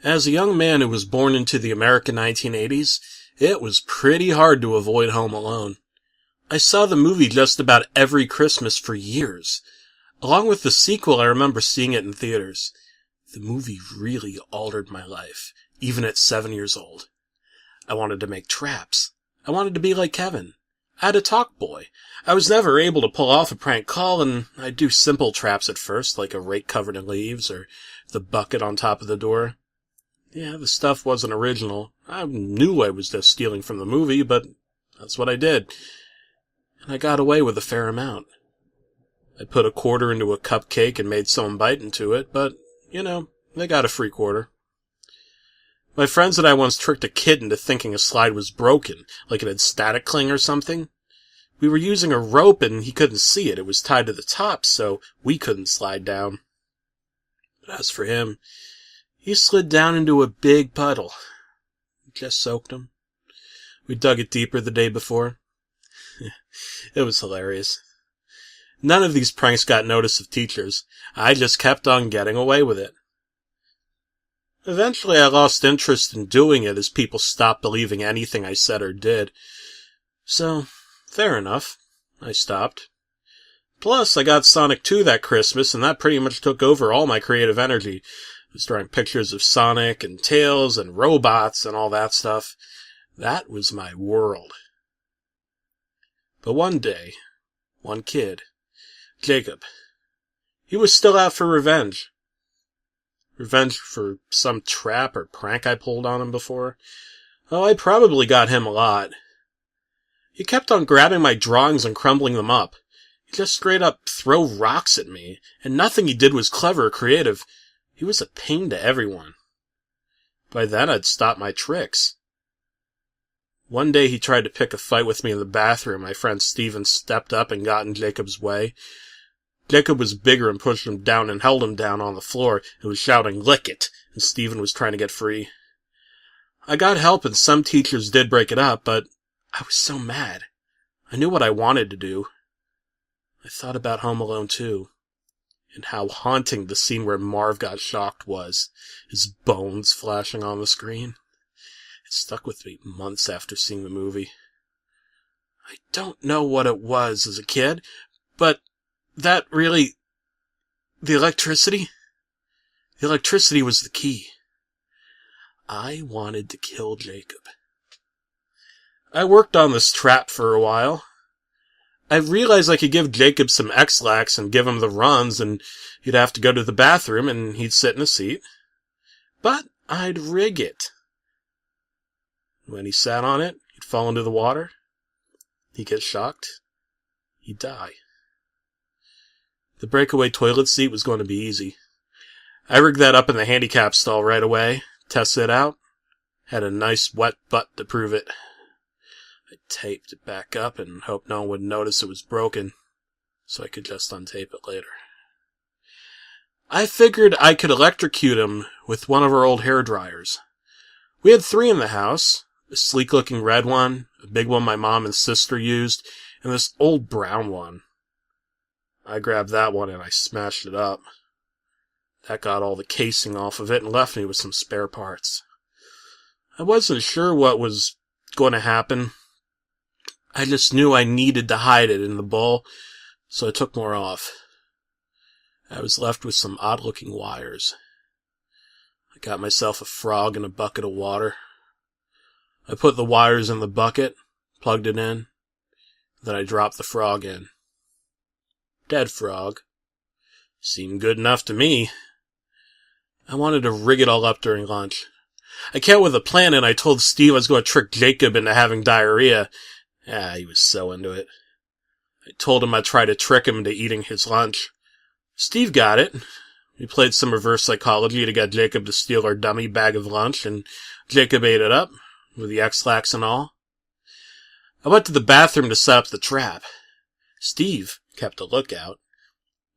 As a young man who was born into the American 1980s, it was pretty hard to avoid Home Alone. I saw the movie just about every Christmas for years. Along with the sequel, I remember seeing it in theaters. The movie really altered my life, even at 7 years old. I wanted to make traps. I wanted to be like Kevin. I had a talk boy. I was never able to pull off a prank call, and I'd do simple traps at first, like a rake covered in leaves or the bucket on top of the door. Yeah, the stuff wasn't original. I knew I was just stealing from the movie, but that's what I did. And I got away with a fair amount. I put a quarter into a cupcake and made someone bite into it, but, they got a free quarter. My friends and I once tricked a kid into thinking a slide was broken, like it had static cling or something. We were using a rope and he couldn't see it. It was tied to the top, so we couldn't slide down. But as for him, he slid down into a big puddle. It just soaked him. We dug it deeper the day before. It was hilarious. None of these pranks got notice of teachers. I just kept on getting away with it. Eventually I lost interest in doing it as people stopped believing anything I said or did. So, fair enough. I stopped. Plus, I got Sonic 2 that Christmas, and that pretty much took over all my creative energy. I was drawing pictures of Sonic and Tails and robots and all that stuff. That was my world. But one day, one kid, Jacob, he was still out for revenge. Revenge for some trap or prank I pulled on him before. Oh, I probably got him a lot. He kept on grabbing my drawings and crumbling them up. He'd just straight up throw rocks at me, and nothing he did was clever or creative. He was a pain to everyone. By then I'd stopped my tricks. One day he tried to pick a fight with me in the bathroom. My friend Steven stepped up and got in Jacob's way. Jacob was bigger and pushed him down and held him down on the floor and was shouting, "Lick it!" and Steven was trying to get free. I got help and some teachers did break it up, but I was so mad. I knew what I wanted to do. I thought about Home Alone 2, and how haunting the scene where Marv got shocked was, his bones flashing on the screen. It stuck with me months after seeing the movie. I don't know what it was as a kid, but the electricity was the key. I wanted to kill Jacob. I worked on this trap for a while. I realized I could give Jacob some X-Lax and give him the runs, and he'd have to go to the bathroom and he'd sit in a seat. But I'd rig it. When he sat on it, he'd fall into the water. He'd get shocked. He'd die. The breakaway toilet seat was going to be easy. I rigged that up in the handicap stall right away, tested it out, had a nice wet butt to prove it. I taped it back up and hoped no one would notice it was broken, so I could just untape it later. I figured I could electrocute him with one of our old hair dryers. We had 3 in the house, a sleek-looking red one, a big one my mom and sister used, and this old brown one. I grabbed that one and I smashed it up. That got all the casing off of it and left me with some spare parts. I wasn't sure what was going to happen. I just knew I needed to hide it in the bowl, so I took more off. I was left with some odd-looking wires. I got myself a frog and a bucket of water. I put the wires in the bucket, plugged it in, then I dropped the frog in. Dead frog. Seemed good enough to me. I wanted to rig it all up during lunch. I came up with a plan and I told Steve I was going to trick Jacob into having diarrhea. He was so into it. I told him I'd try to trick him into eating his lunch. Steve got it. We played some reverse psychology to get Jacob to steal our dummy bag of lunch, and Jacob ate it up, with the X-Lax and all. I went to the bathroom to set up the trap. Steve kept a lookout,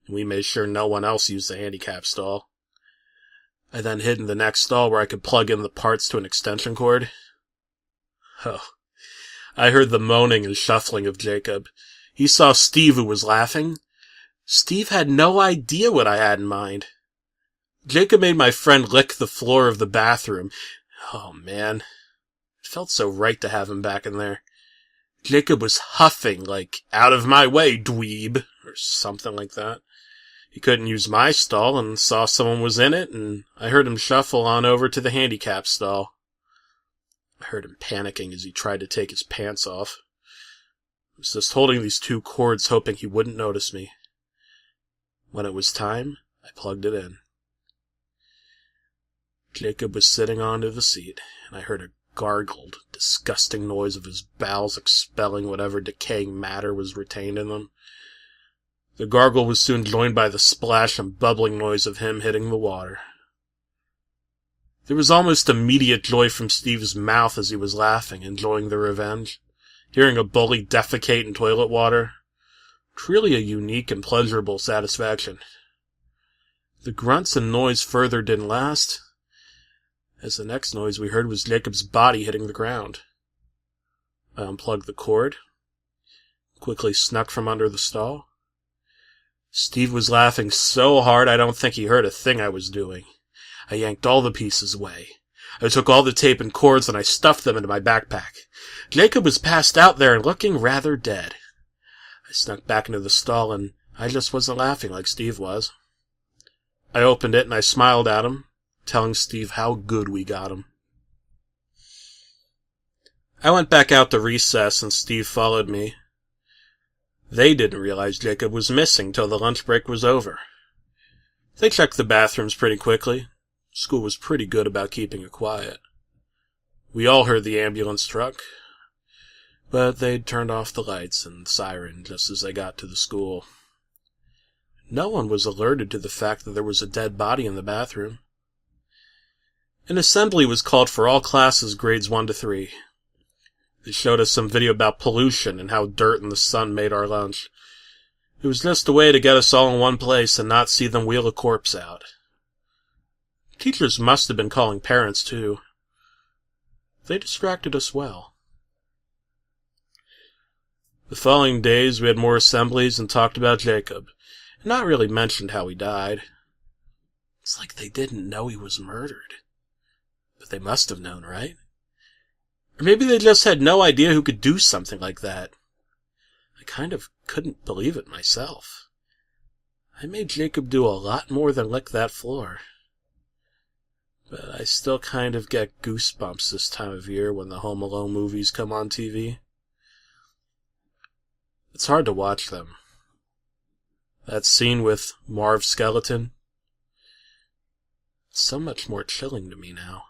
and we made sure no one else used the handicap stall. I then hid in the next stall where I could plug in the parts to an extension cord. Oh, I heard the moaning and shuffling of Jacob. He saw Steve, who was laughing. Steve had no idea what I had in mind. Jacob made my friend lick the floor of the bathroom. Oh, man. It felt so right to have him back in there. Jacob was huffing, like, out of my way, dweeb, or something like that. He couldn't use my stall and saw someone was in it, and I heard him shuffle on over to the handicap stall. I heard him panicking as he tried to take his pants off. I was just holding these two cords, hoping he wouldn't notice me. When it was time, I plugged it in. Jacob was sitting onto the seat, and I heard a gargled, disgusting noise of his bowels expelling whatever decaying matter was retained in them. The gargle was soon joined by the splash and bubbling noise of him hitting the water. There was almost immediate joy from Steve's mouth as he was laughing, enjoying the revenge. Hearing a bully defecate in toilet water. Truly a unique and pleasurable satisfaction. The grunts and noise further didn't last, as the next noise we heard was Jacob's body hitting the ground. I unplugged the cord, quickly snuck from under the stall. Steve was laughing so hard I don't think he heard a thing I was doing. I yanked all the pieces away. I took all the tape and cords and I stuffed them into my backpack. Jacob was passed out there and looking rather dead. I snuck back into the stall and I just wasn't laughing like Steve was. I opened it and I smiled at him, telling Steve how good we got him. I went back out to recess and Steve followed me. They didn't realize Jacob was missing till the lunch break was over. They checked the bathrooms pretty quickly. School was pretty good about keeping it quiet. We all heard the ambulance truck, but they'd turned off the lights and siren just as they got to the school. No one was alerted to the fact that there was a dead body in the bathroom. An assembly was called for all classes grades 1 to 3. They showed us some video about pollution and how dirt and the sun made our lunch. It was just a way to get us all in one place and not see them wheel a corpse out. Teachers must have been calling parents, too. They distracted us well. The following days we had more assemblies and talked about Jacob, and not really mentioned how he died. It's like they didn't know he was murdered. But they must have known, right? Or maybe they just had no idea who could do something like that. I kind of couldn't believe it myself. I made Jacob do a lot more than lick that floor. But I still kind of get goosebumps this time of year when the Home Alone movies come on TV. It's hard to watch them. That scene with Marv's skeleton, it's so much more chilling to me now.